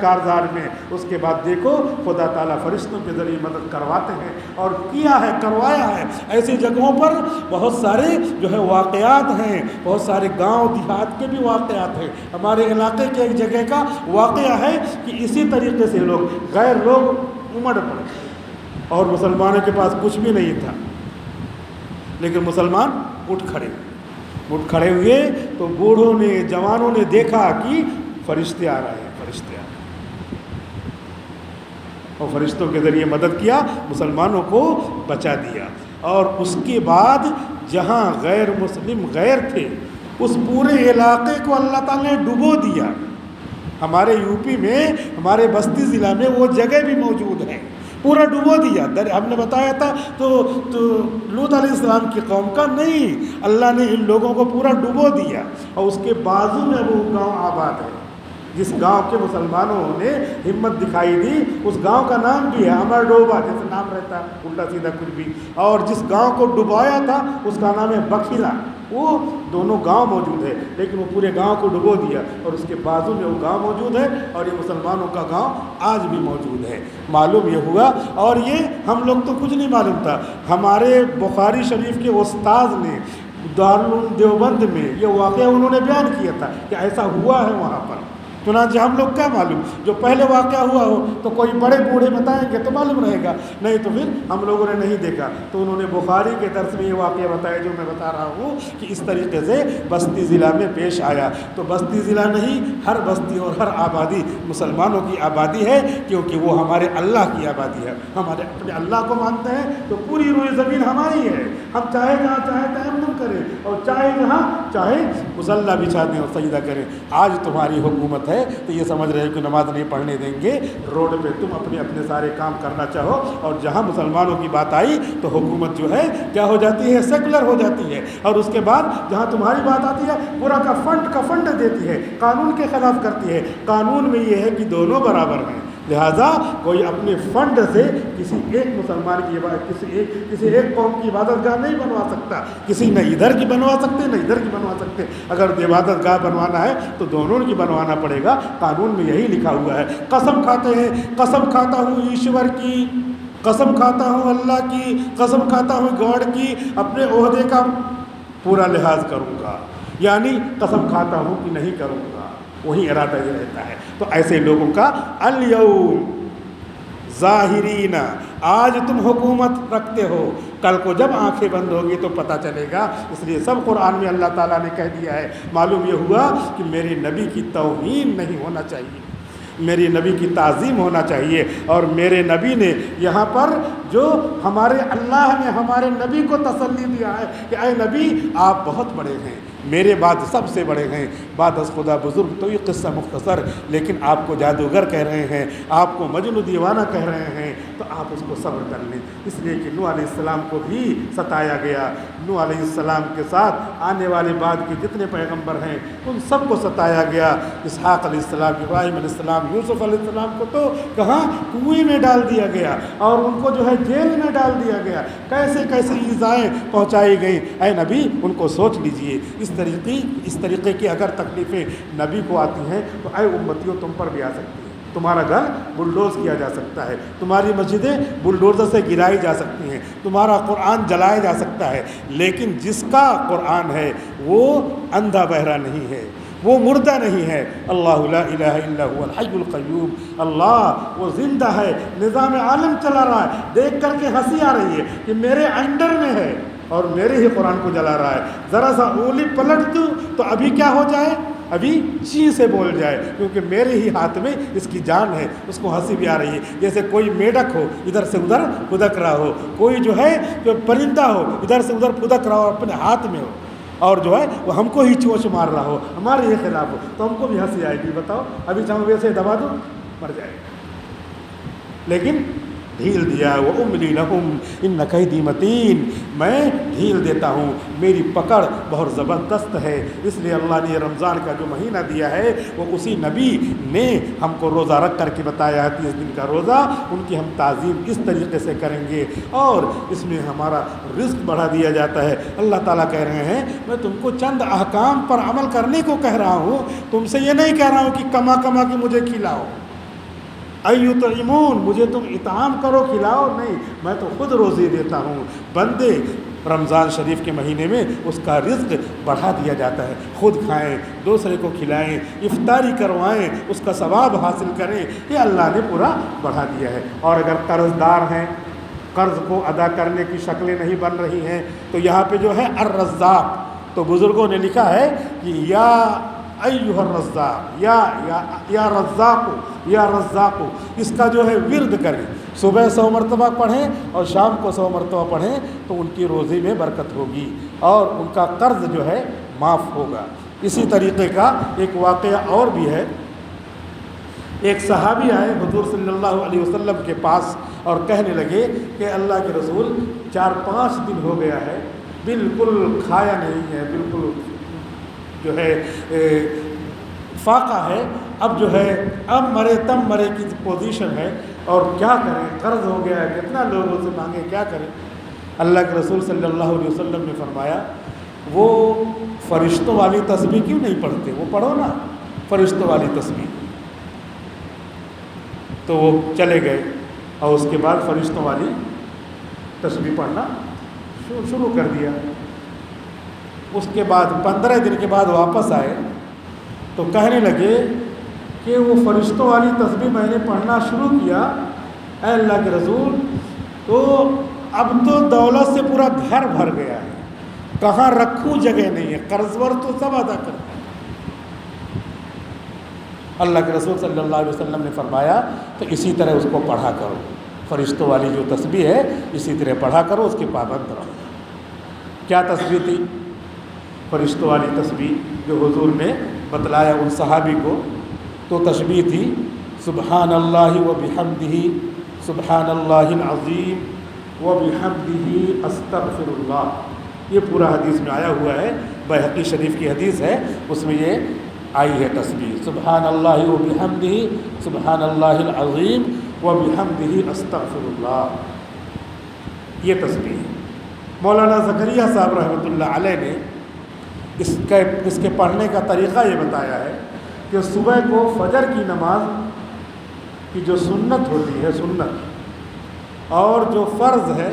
کارزار میں، اس کے بعد دیکھو خدا تعالیٰ فرشتوں کے ذریعے مدد کرواتے ہیں، اور کیا ہے، کروایا ہے۔ ایسی جگہوں پر بہت سارے جو ہے واقعات ہیں، بہت سارے گاؤں دیہات کے بھی واقعات ہیں۔ ہمارے علاقے کے ایک جگہ کا واقعہ ہے کہ اسی طریقے سے غیر لوگ امڑ پڑے اور مسلمانوں کے پاس کچھ بھی نہیں تھا، لیکن مسلمان اٹھ کھڑے ہوئے تو بوڑھوں نے، جوانوں نے دیکھا کہ فرشتے آ رہے ہیں، فرشتے آ رہے ہیں، اور فرشتوں کے ذریعے مدد کیا، مسلمانوں کو بچا دیا۔ اور اس کے بعد جہاں غیر مسلم غیر تھے اس پورے علاقے کو اللہ تعالیٰ نے ڈبو دیا۔ ہمارے یو پی میں، ہمارے بستی ضلع میں وہ جگہ بھی موجود ہیں، پورا ڈبو دیا۔ ہم نے بتایا تھا تو لوط علیہ السلام کی قوم کا نہیں، اللہ نے ان لوگوں کو پورا ڈبو دیا، اور اس کے بازو میں وہ گاؤں آباد ہے۔ جس گاؤں کے مسلمانوں نے ہمت دکھائی دی اس گاؤں کا نام بھی ہے امر ڈوبا، جیسے نام رہتا ہے الٹا سیدھا کچھ بھی، اور جس گاؤں کو ڈبایا تھا اس کا نام ہے بکھیلا۔ وہ دونوں گاؤں موجود ہے، لیکن وہ پورے گاؤں کو ڈبو دیا، اور اس کے بازو میں وہ گاؤں موجود ہے، اور یہ مسلمانوں کا گاؤں آج بھی موجود ہے۔ معلوم یہ ہوا، اور یہ ہم لوگ تو کچھ نہیں معلوم تھا، ہمارے بخاری شریف کے استاذ نے دارالعلوم دیوبند میں یہ واقعہ انہوں نے بیان کیا تھا کہ ایسا ہوا ہے وہاں پر۔ چنانچہ ہم لوگ کیا معلوم، جو پہلے واقعہ ہوا ہو تو کوئی بڑے بوڑھے بتائیں گے تو معلوم رہے گا، نہیں تو پھر ہم لوگوں نے نہیں دیکھا، تو انہوں نے بخاری کے درس میں یہ واقعہ بتایا جو میں بتا رہا ہوں کہ اس طریقے سے بستی ضلع میں پیش آیا۔ تو بستی ضلع نہیں، ہر بستی اور ہر آبادی مسلمانوں کی آبادی ہے، کیونکہ وہ ہمارے اللہ کی آبادی ہے۔ ہمارے اپنے اللہ کو مانتے ہیں تو پوری روئے زمین ہماری ہے، ہم چاہے جہاں چاہے تیمم کریں، اور چاہے جہاں چاہے مصلی بچھا دیں اور سجدہ کریں۔ آج تمہاری حکومت ہے تو یہ سمجھ رہے کہ نماز نہیں پڑھنے دیں گے، روڈ پہ تم اپنے اپنے سارے کام کرنا چاہو، اور جہاں مسلمانوں کی بات آئی تو حکومت جو ہے کیا ہو جاتی ہے، سیکولر ہو جاتی ہے، اور اس کے بعد جہاں تمہاری بات آتی ہے پورا کا فنڈ دیتی ہے، قانون کے خلاف کرتی ہے۔ قانون میں یہ ہے کہ دونوں برابر ہیں، لہذا کوئی اپنے فنڈ سے کسی ایک مسلمان کی عبادت، کسی ایک قوم کی عبادت گاہ نہیں بنوا سکتا، کسی نہ ادھر کی بنوا سکتے نہ ادھر کی بنوا سکتے۔ اگر عبادت گاہ بنوانا ہے تو دونوں کی بنوانا پڑے گا، قانون میں یہی لکھا ہوا ہے۔ قسم کھاتے ہیں، قسم کھاتا ہوں ایشور کی قسم کھاتا ہوں اللہ کی، قسم کھاتا ہوں گاڈ کی، اپنے عہدے کا پورا لحاظ کروں گا، یعنی قسم کھاتا ہوں کہ نہیں کروں گا، وہی ارادہ یہ رہتا ہے۔ تو ایسے لوگوں کا الیوم ظاہرین، آج تم حکومت رکھتے ہو، کل کو جب آنکھیں بند ہوگی تو پتہ چلے گا۔ اس لیے سب قرآن میں اللہ تعالیٰ نے کہہ دیا ہے۔ معلوم یہ ہوا کہ میرے نبی کی توہین نہیں ہونا چاہیے، میری نبی کی تعظیم ہونا چاہیے، اور میرے نبی نے یہاں پر جو ہمارے اللہ نے ہمارے نبی کو تسلی دیا ہے کہ اے نبی آپ بہت بڑے ہیں، میرے بعد سب سے بڑے ہیں، بعد از خدا بزرگ، تو یہ قصہ مختصر، لیکن آپ کو جادوگر کہہ رہے ہیں، آپ کو مجنون دیوانہ کہہ رہے ہیں، تو آپ اس کو صبر کر لیں۔ اس لیے کہ نوح علیہ السلام کو بھی ستایا گیا، نوح علیہ السلام کے ساتھ آنے والے بعد کے جتنے پیغمبر ہیں ان سب کو ستایا گیا۔ اسحاق علیہ السلام، ابراہیم علیہ السلام، یوسف علیہ السلام کو تو کہاں کنویں میں ڈال دیا گیا، اور ان کو جو ہے جیل میں ڈال دیا گیا، کیسے کیسے ایذائیں پہنچائی گئیں۔ اے نبی ان کو سوچ لیجئے، اس طریقے کی اگر تکلیفیں نبی کو آتی ہیں تو اے امتیوں تم پر بھی آ سکتی ہیں۔ تمہارا گھر بلڈوز کیا جا سکتا ہے، تمہاری مسجدیں بلڈوزر سے گرائی جا سکتی ہیں، تمہارا قرآن جلایا جا سکتا ہے، لیکن جس کا قرآن ہے وہ اندھا بہرا نہیں ہے، وہ مردہ نہیں ہے۔ اللہ لا الہ الا هو الحی القیوم، اللہ وہ زندہ ہے، نظام عالم چلا رہا ہے۔ دیکھ کر کے ہنسی آ رہی ہے کہ میرے انڈر میں ہے اور میرے ہی قرآن کو جلا رہا ہے، ذرا سا انگلی پلٹ دوں تو ابھی کیا ہو جائے، ابھی چی سے بول جائے، کیونکہ میرے ہی ہاتھ میں اس کی جان ہے۔ اس کو ہنسی بھی آ رہی ہے، جیسے کوئی میڈک ہو ادھر سے ادھر پھدک رہا ہو، کوئی جو ہے جو پرندہ ہو ادھر سے ادھر پھدک رہا ہو، اپنے ہاتھ میں ہو، اور جو ہے وہ ہم کو ہی چوچ مار رہا ہو، ہمارے ہی خلاف ہو، تو ہم کو بھی ہنسی آئے گی۔ بتاؤ ابھی چاہوں ویسے دبا دوں، مر جائے گا۔ لیکن ڈھیل دیا، وَأُمْلِي لَهُمْ إِنَّ كَيْدِي مَتِينٌ، میں ڈھیل دیتا ہوں، میری پکڑ بہت زبردست ہے۔ اس لیے اللہ نے رمضان کا جو مہینہ دیا ہے وہ اسی نبی نے ہم کو روزہ رکھ کر کے بتایا ہے، 30 دن کا روزہ، ان کی ہم تعظیم اس طریقے سے کریں گے، اور اس میں ہمارا رزق بڑھا دیا جاتا ہے۔ اللہ تعالیٰ کہہ رہے ہیں میں تم کو چند احکام پر عمل کرنے کو کہہ رہا ہوں، تم سے یہ نہیں کہہ رہا ہوں کہ کما کما کے مجھے کھلاؤ، ایطعمون، مجھے تم اطعام کرو کھلاؤ، نہیں، میں تو خود روزی دیتا ہوں۔ بندے رمضان شریف کے مہینے میں اس کا رزق بڑھا دیا جاتا ہے، خود کھائیں، دوسرے کو کھلائیں، افطاری کروائیں، اس کا ثواب حاصل کریں، یہ اللہ نے پورا بڑھا دیا ہے۔ اور اگر قرض دار ہیں، قرض کو ادا کرنے کی شکلیں نہیں بن رہی ہیں، تو یہاں پہ جو ہے الرزاق، تو بزرگوں نے لکھا ہے کہ یا ایھا الرزاق، یا رزاق، اس کا جو ہے ورد کریں، صبح 100 مرتبہ پڑھیں اور شام کو 100 مرتبہ پڑھیں تو ان کی روزی میں برکت ہوگی اور ان کا قرض جو ہے معاف ہوگا۔ اسی طریقے کا ایک واقعہ اور بھی ہے۔ ایک صحابی آئے حضور صلی اللہ علیہ وسلم کے پاس اور کہنے لگے کہ اللہ کے رسول 4-5 دن ہو گیا ہے، بالکل کھایا نہیں ہے، بالکل جو ہے فاقہ ہے، اب جو ہے اب مرے تم مرے کی پوزیشن ہے، اور کیا کریں، قرض ہو گیا ہے، کتنا لوگوں سے مانگے، کیا کریں۔ اللہ کے رسول صلی اللہ علیہ وسلم نے فرمایا وہ فرشتوں والی تسبیح کیوں نہیں پڑھتے، وہ پڑھو نا فرشتوں والی تسبیح۔ تو وہ چلے گئے اور اس کے بعد فرشتوں والی تسبیح پڑھنا شروع کر دیا۔ اس کے بعد 15 دن کے بعد واپس آئے تو کہنے لگے کہ وہ فرشتوں والی تسبیح میں نے پڑھنا شروع کیا، اے اللہ کے رسول، تو اب تو دولت سے پورا گھر بھر گیا ہے، کہاں رکھوں جگہ نہیں ہے، قرض ور تو سب ادا کرتے۔ اللہ کے رسول صلی اللہ علیہ وسلم نے فرمایا تو اسی طرح اس کو پڑھا کرو، فرشتوں والی جو تسبیح ہے اسی طرح پڑھا کرو، اس کے پابند رہو۔ کیا تسبیح تھی؟ فرشتوں والی تسبیح جو حضور نے بتلایا ان صحابی کو، تو تسبیح تھی سبحان اللہ و بحمدہ، سبحان اللہ العظیم و بحمدہ استغفر اللہ۔ یہ پورا حدیث میں آیا ہوا ہے، بحقی شریف کی حدیث ہے، اس میں یہ آئی ہے تسبیح سبحان اللہ و بحمدہ، سبحان اللہ العظیم و بحمدہ استغفر اللہ، یہ تسبیح ہے۔ مولانا زکریا صاحب رحمۃ اللہ علیہ نے اس کے پڑھنے کا طریقہ یہ بتایا ہے کہ صبح کو فجر کی نماز کی جو سنت ہوتی ہے، سنت اور جو فرض ہے،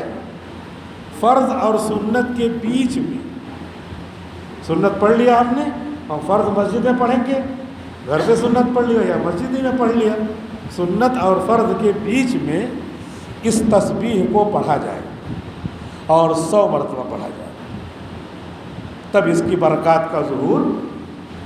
فرض اور سنت کے بیچ میں، سنت پڑھ لیا ہم نے اور فرض مسجد میں پڑھیں گے، گھر سے سنت پڑھ لیا یا مسجد ہی میں پڑھ لیا، سنت اور فرض کے بیچ میں اس تسبیح کو پڑھا جائے اور 100 مرتبہ پڑھا جائے، تب اس کی برکات کا ظہور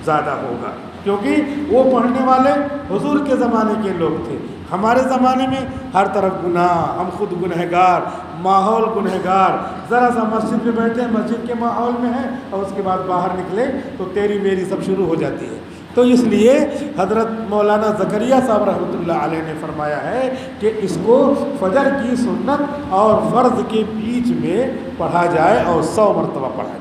زیادہ ہوگا، کیونکہ وہ پڑھنے والے حضور کے زمانے کے لوگ تھے۔ ہمارے زمانے میں ہر طرف گناہ، ہم خود گنہگار، ماحول گنہگار، ذرا سا مسجد میں بیٹھے ہیں، مسجد کے ماحول میں ہیں اور اس کے بعد باہر نکلے تو تیری میری سب شروع ہو جاتی ہے۔ تو اس لیے حضرت مولانا زکریا صاحب رحمۃ اللہ علیہ نے فرمایا ہے کہ اس کو فجر کی سنت اور فرض کے بیچ میں پڑھا جائے اور 100 مرتبہ پڑھا جائے،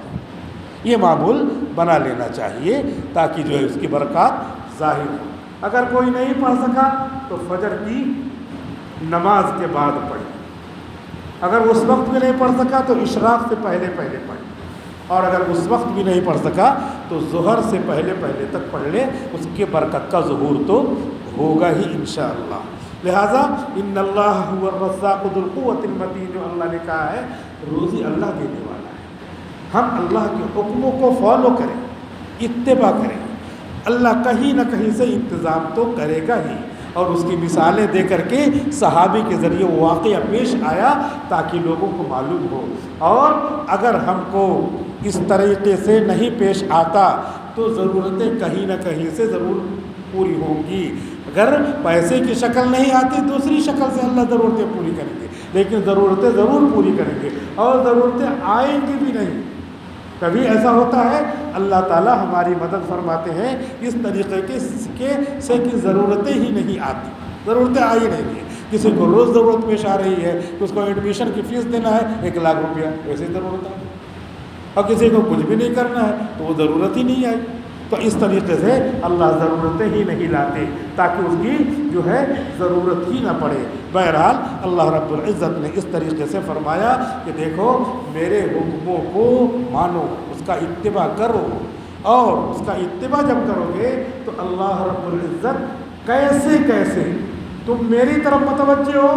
یہ معمول بنا لینا چاہیے تاکہ جو ہے اس کی برکات ظاہر ہو۔ اگر کوئی نہیں پڑھ سکا تو فجر کی نماز کے بعد پڑھے، اگر اس وقت بھی نہیں پڑھ سکا تو اشراق سے پہلے پڑھے، اور اگر اس وقت بھی نہیں پڑھ سکا تو ظہر سے پہلے تک پڑھ لے، اس کے برکت کا ظہور تو ہوگا ہی انشاءاللہ۔ لہٰذا ان اللہ هو الرزاق ذو القوۃ المتین، جو اللہ نے کہا ہے روزی اللہ دینے والا ہے، ہم اللہ کے حکموں کو فالو کریں، اتباع کریں، اللہ کہیں نہ کہیں سے انتظام تو کرے گا ہی۔ اور اس کی مثالیں دے کر کے صحابی کے ذریعے وہ واقعہ پیش آیا تاکہ لوگوں کو معلوم ہو، اور اگر ہم کو اس طریقے سے نہیں پیش آتا تو ضرورتیں کہیں نہ کہیں سے ضرور پوری ہوں گی۔ اگر پیسے کی شکل نہیں آتی دوسری شکل سے اللہ ضرورتیں پوری کریں گے، لیکن ضرورتیں ضرور پوری کریں گے، اور ضرورتیں آئیں گی بھی نہیں۔ کبھی ایسا ہوتا ہے اللہ تعالیٰ ہماری مدد فرماتے ہیں اس طریقے کے سے کہ ضرورتیں ہی نہیں آتی، ضرورتیں آئی نہیں ہیں۔ کسی کو روز ضرورت پیش آ رہی ہے کہ اس کو ایڈمیشن کی فیس دینا ہے 1 لاکھ روپیہ، ویسے ضرورت ہے، اور کسی کو کچھ بھی نہیں کرنا ہے تو وہ ضرورت ہی نہیں آئی۔ تو اس طریقے سے اللہ ضرورتیں ہی نہیں لاتے تاکہ اس کی جو ہے ضرورت ہی نہ پڑے۔ بہرحال اللہ رب العزت نے اس طریقے سے فرمایا کہ دیکھو میرے حکموں کو مانو، اس کا اتباع کرو، اور اس کا اتباع جب کرو گے تو اللہ رب العزت کیسے تم میری طرف متوجہ ہو،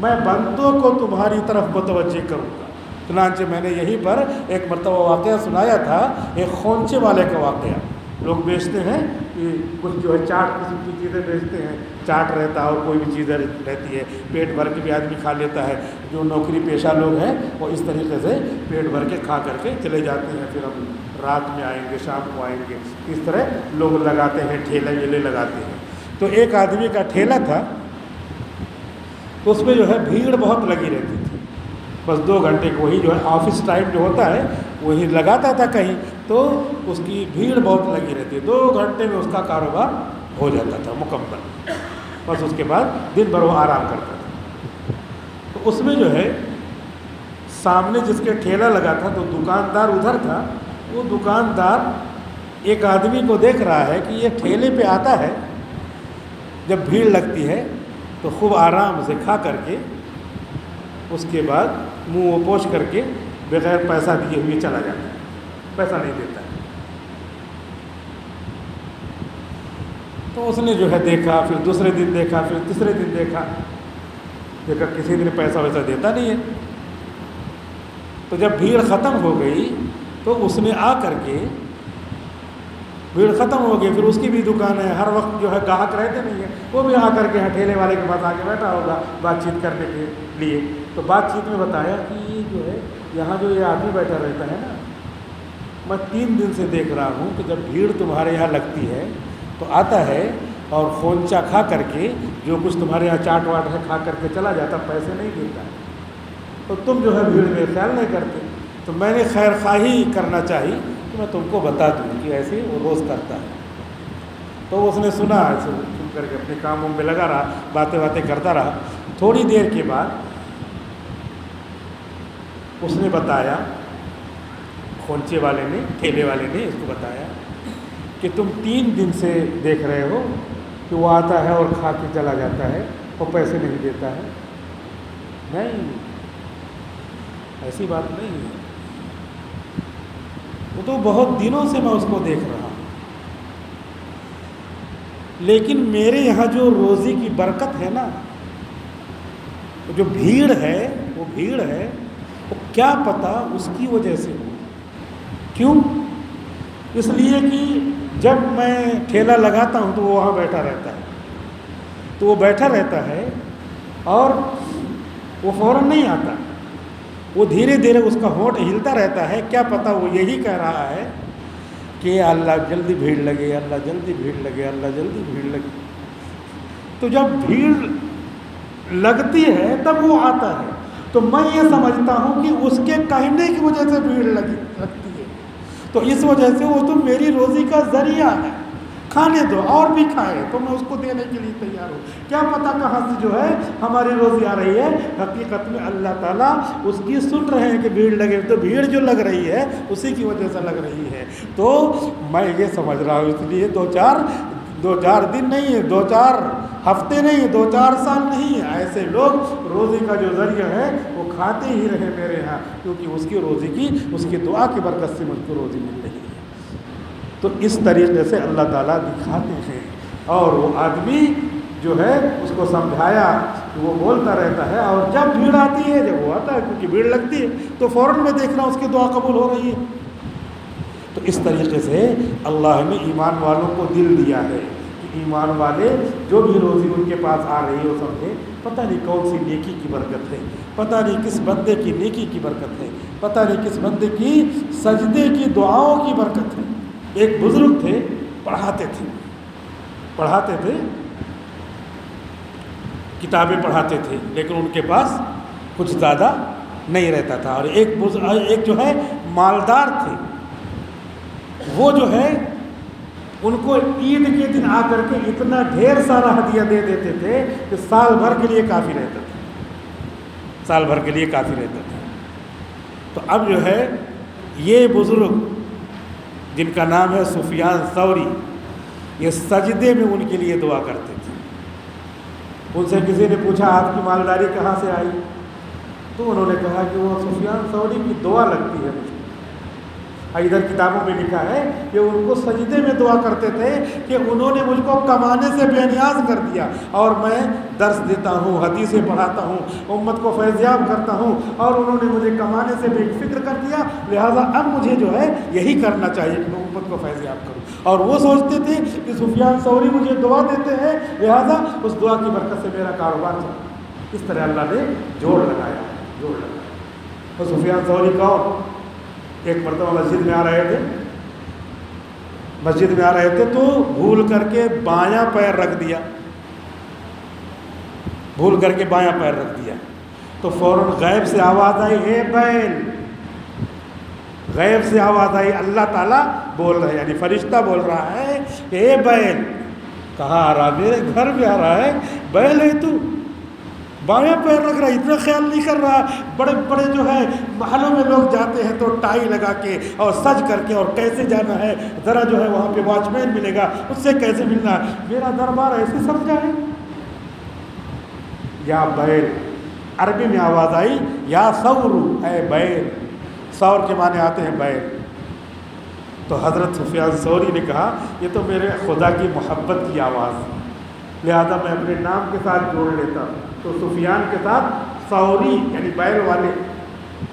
میں بندوں کو تمہاری طرف متوجہ کروں گا۔ چنانچہ میں نے یہیں پر ایک مرتبہ واقعہ سنایا تھا، ایک خونچے والے کا واقعہ۔ لوگ بیچتے ہیں کہ کچھ جو ہے چاٹ قسم کی چیزیں بیچتے ہیں، چاٹ رہتا ہے اور کوئی بھی چیزیں رہتی ہے، پیٹ بھر کے بھی آدمی کھا لیتا ہے۔ جو نوکری پیشہ لوگ ہیں وہ اس طریقے سے پیٹ بھر کے کھا کر کے چلے جاتے ہیں، پھر ہم رات میں آئیں گے، شام کو آئیں گے، اس طرح لوگ لگاتے ہیں، ٹھیلے ویلے لگاتے ہیں۔ تو ایک آدمی کا ٹھیلا تھا، تو اس میں جو ہے بھیڑ بہت لگی رہتی تھی، بس 2 گھنٹے کو وہی جو ہے آفس ٹائم جو ہوتا ہے وہی لگاتا تھا کہیں، تو اس کی بھیڑ بہت لگی رہتی ہے، 2 گھنٹے میں اس کا کاروبار ہو جاتا تھا مکمل، بس اس کے بعد دن بھر وہ آرام کرتا تھا۔ تو اس میں جو ہے سامنے جس کے ٹھیلا لگا تھا تو دکاندار ادھر تھا، وہ دکاندار ایک آدمی کو دیکھ رہا ہے کہ یہ ٹھیلے پہ آتا ہے جب بھیڑ لگتی ہے تو خوب آرام سے کھا کر کے اس کے بعد منہ پوچھ کر کے بغیر پیسہ دیے ہوئے چلا جاتا ہے، پیسہ نہیں دیتا ہے۔ تو اس نے جو ہے دیکھا، پھر دوسرے دن دیکھا، پھر تیسرے دن دیکھا کسی دن پیسہ ویسا دیتا نہیں ہے۔ تو جب بھیڑ ختم ہو گئی تو اس نے آ کر کے، بھیڑ ختم ہو گئی، پھر اس کی بھی دکان ہے، ہر وقت جو ہے گاہک رہتے نہیں ہیں، وہ بھی آ کر کے ٹھیلے والے کے پاس آ کے بیٹھا ہوگا بات چیت کرنے کے لیے۔ تو بات چیت میں بتایا کہ یہ جو ہے یہاں جو یہ آدمی بیٹھا رہتا ہے نا، میں 3 دن سے دیکھ رہا ہوں کہ جب بھیڑ تمہارے یہاں لگتی ہے تو آتا ہے اور خونچا کھا کر کے جو کچھ تمہارے یہاں چاٹ واٹ ہے کھا کر کے چلا جاتا، پیسے نہیں دیتا، تو تم جو ہے بھیڑ میں خیال نہیں کرتے۔ تو میں نے خیر خواہی کرنا چاہی کہ میں تم کو بتا دوں کہ ایسے وہ روز کرتا ہے۔ تو اس نے سنا، ایسے سن کر کے اپنے کاموں میں لگا رہا، باتیں کرتا رہا۔ تھوڑی دیر کے بعد اس نے بتایا، خونچے والے نے، ٹھیلے والے نے اس کو بتایا کہ تم 3 دن سے دیکھ رہے ہو کہ وہ آتا ہے اور کھا کے چلا جاتا ہے، وہ پیسے نہیں دیتا ہے۔ نہیں، ایسی بات نہیں ہے، وہ تو بہت دنوں سے میں اس کو دیکھ رہا ہوں، لیکن میرے یہاں جو روزی کی برکت ہے نا، جو بھیڑ ہے وہ کیا پتہ اس کی وجہ سے ہو. کیوں؟ اس لیے کہ جب میں ٹھیلا لگاتا ہوں تو وہ وہاں بیٹھا رہتا ہے اور وہ فوراً نہیں آتا. وہ دھیرے دھیرے اس کا ہونٹ ہلتا رہتا ہے. کیا پتہ وہ یہی کہہ رہا ہے کہ اللہ جلدی بھیڑ لگے، اللہ جلدی بھیڑ لگے، اللہ جلدی بھیڑ لگے. تو جب بھیڑ لگتی ہے تب وہ آتا ہے. تو میں یہ سمجھتا ہوں کہ اس کے کہنے کی وجہ سے بھیڑ لگتی ہے. تو اس وجہ سے وہ تو میری روزی کا ذریعہ ہے. کھانے دو اور بھی کھائے تو میں اس کو دینے کے لیے تیار ہوں. کیا پتہ کہاں سے جو ہے ہماری روزی آ رہی ہے. حقیقت میں اللہ تعالیٰ اس کی سن رہے ہیں کہ بھیڑ لگے. تو بھیڑ جو لگ رہی ہے اسی کی وجہ سے لگ رہی ہے. تو میں یہ سمجھ رہا ہوں. اس لیے دو چار دن نہیں ہے، 2-4 ہفتے نہیں ہے، 2-4 سال نہیں ہے. ایسے لوگ روزی کا جو ذریعہ ہے وہ کھاتے ہی رہے میرے یہاں، کیونکہ اس کی روزی کی، اس کی دعا کی برکت سے مجھ کو روزی مل رہی ہے. تو اس طریقے سے اللہ تعالیٰ دکھاتے ہیں. اور وہ آدمی جو ہے اس کو سمجھایا کہ وہ بولتا رہتا ہے. اور جب بھیڑ آتی ہے، جب وہ آتا ہے کیونکہ بھیڑ لگتی ہے، تو فوراً میں دیکھ رہا ہوں اس کی دعا قبول ہو رہی ہے. تو اس طریقے سے اللہ نے ایمان والوں کو دل دیا ہے کہ ایمان والے جو بھی روزی ان کے پاس آ رہی ہے وہ سمجھے پتہ نہیں کون سی نیکی کی برکت ہے، پتہ نہیں کس بندے کی نیکی کی برکت ہے، پتہ نہیں کس بندے کی سجدے کی دعاؤں کی برکت ہے. ایک بزرگ تھے، پڑھاتے تھے، کتابیں پڑھاتے تھے، لیکن ان کے پاس کچھ زیادہ نہیں رہتا تھا. اور ایک جو ہے مالدار تھے، وہ جو ہے ان کو عید کے دن آ کر کے اتنا ڈھیر سارا ہدیہ دے دیتے تھے کہ سال بھر کے لیے کافی رہتا تھا. تو اب جو ہے یہ بزرگ جن کا نام ہے سفیان ثوری، یہ سجدے میں ان کے لیے دعا کرتے تھے. ان سے کسی نے پوچھا آپ کی مالداری کہاں سے آئی؟ تو انہوں نے کہا کہ وہ سفیان ثوری کی دعا لگتی ہے مجھے. ادھر کتابوں میں لکھا ہے کہ ان کو سجدے میں دعا کرتے تھے کہ انہوں نے مجھ کو کمانے سے بے نیاز کر دیا، اور میں درس دیتا ہوں، حدیثیں پڑھاتا ہوں، امت کو فیضیاب کرتا ہوں، اور انہوں نے مجھے کمانے سے بے فکر کر دیا. لہٰذا اب مجھے جو ہے یہی کرنا چاہیے کہ میں امت کو فیضیاب کروں. اور وہ سوچتے تھے کہ سفیان ثوری مجھے دعا دیتے ہیں، لہٰذا اس دعا کی برکت سے میرا کاروبار چلا. اس طرح اللہ نے جوڑ لگایا. تو سفیان ثوری کون؟ ایک مرتبہ مسجد میں آ رہے تھے تو بھول کر کے بایاں پیر رکھ دیا. تو فوراً غیب سے آواز آئی، اے بیل. غیب سے آواز آئی، اللہ تعالیٰ بول رہے، یعنی فرشتہ بول رہا ہے، اے بیل. کہاں آ رہا؟ میرے گھر میں آ رہا ہے. بیل ہے تو بایاں پیر رکھ رہا ہے، اتنا خیال نہیں کر رہا. بڑے بڑے جو ہے محلوں میں لوگ جاتے ہیں تو ٹائی لگا کے اور سج کر کے، اور کیسے جانا ہے، ذرا جو ہے وہاں پہ واچ مین ملے گا، اس سے کیسے ملنا ہے، میرا دربار ایسے سمجھا ہے. یا بیل. عربی میں آواز آئی، یا ثورو، اے بیل. ثور کے معنی آتے ہیں بیل. تو حضرت سفیان ثوری نے کہا یہ تو میرے خدا کی محبت کی آواز، لہذا میں اپنے نام کے ساتھ جوڑ لیتا ہوں. تو سفیان کے ساتھ ثوری یعنی بیل والے،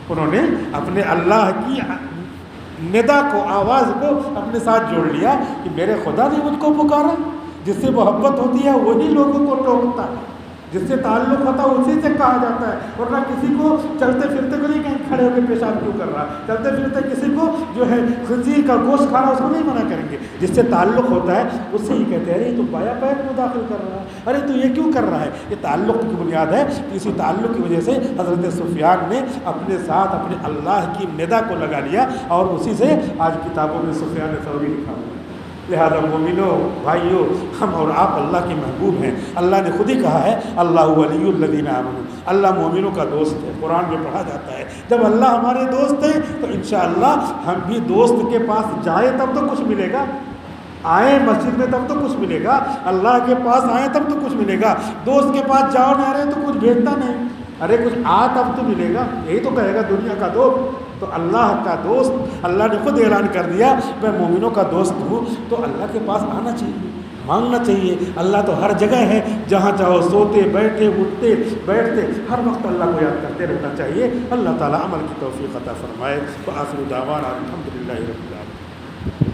انہوں نے اپنے اللہ کی ندا کو، آواز کو اپنے ساتھ جوڑ لیا کہ میرے خدا نے مجھ کو پکارا. جس سے محبت ہوتی ہے وہی لوگوں کو ٹوکتا ہے، جس سے تعلق ہوتا ہے اسی سے کہا جاتا ہے. ورنہ کسی کو چلتے پھرتے کو نہیں کہیں کھڑے ہو کے پیشاب کیوں کر رہا، چلتے پھرتے کسی کو جو ہے خنزیر کا گوشت کھانا اس کو نہیں منع کریں گے. جس سے تعلق ہوتا ہے اس سے ہی کہتے ہیں ارے تو بایاں پیر میں داخل کر رہا ہے، ارے تو یہ کیوں کر رہا ہے. یہ تعلق کی بنیاد ہے. اسی تعلق کی وجہ سے حضرت سفیان نے اپنے ساتھ اپنے اللہ کی ندا کو لگا لیا، اور اسی سے آج کتابوں میں سفیان ثوری لکھا ہوا ہے. لہذا مومنوں، بھائیوں، ہم اور آپ اللہ کے محبوب ہیں. اللہ نے خود ہی کہا ہے اللہ ولی الذین آمنوا، اللہ مومنوں کا دوست ہے. قرآن میں پڑھا جاتا ہے جب اللہ ہمارے دوست ہیں تو انشاءاللہ ہم بھی دوست کے پاس جائیں تب تو کچھ ملے گا. آئیں مسجد میں تب تو کچھ ملے گا، اللہ کے پاس آئیں تب تو کچھ ملے گا. دوست کے پاس جاؤ نہ رہے تو کچھ بھیجتا نہیں، ارے کچھ آ تب تو ملے گا. یہی تو کہے گا دنیا کا دوست. تو اللہ کا دوست، اللہ نے خود اعلان کر دیا میں مومنوں کا دوست ہوں. تو اللہ کے پاس آنا چاہیے. مانگنا چاہیے. اللہ تو ہر جگہ ہے، جہاں چاہو سوتے بیٹھے اٹھتے بیٹھتے ہر وقت اللہ کو یاد کرتے رہنا چاہیے. اللہ تعالیٰ عمل کی توفیق عطا فرمائے. وآخر دعوانا الحمدللہ رب العالمین.